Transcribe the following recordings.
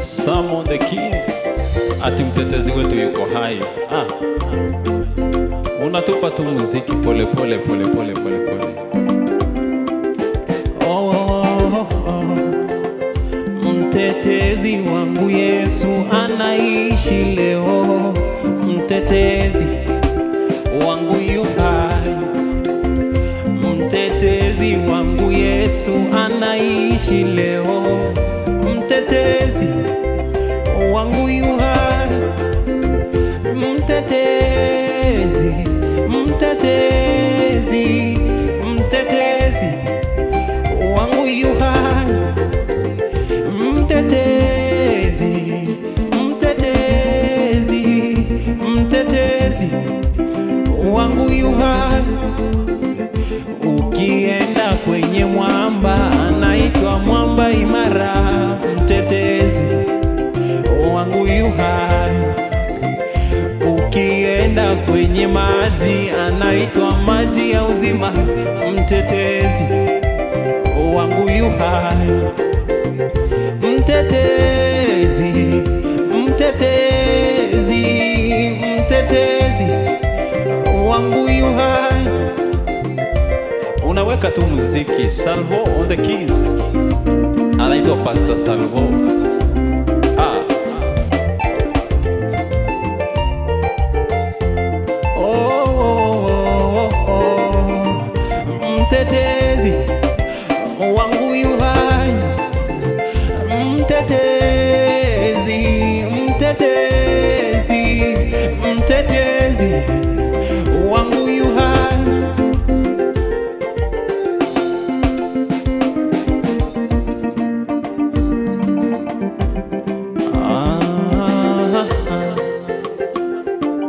Some on the keys. Ati mtetezi wetu yuko hai. Unatupa tu muziki pole pole pole pole pole pole. Mtetezi wangu Yesu anaishi leo. Mtetezi wangu yu hai. Mtetezi wangu Yesu anaishi leo. Mtetezi wangu yu hai. Mtetezi, mtetezi, mtetezi wangu yu hai. Mtetezi, mtetezi, mtetezi wangu yu hai. Ukienda kwenye mwamba anaitwa mwamba imara. Mtetezi wangu yu hai. Ukienda kwenye maji anaitwa maji ya uzima. Mtetezi wangu yu hai. Mtetezi, mtetezi, mtetezi wangu yu hai. Unaweka tu muziki. Salvo on the keys. Anaitwa Pastor Salvo. Mtetezi wangu yu hai. Mtetezi, mtetezi, mtetezi wangu yu hai.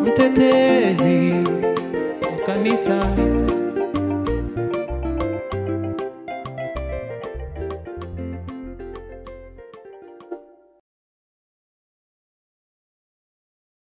Mtetezi kanisa.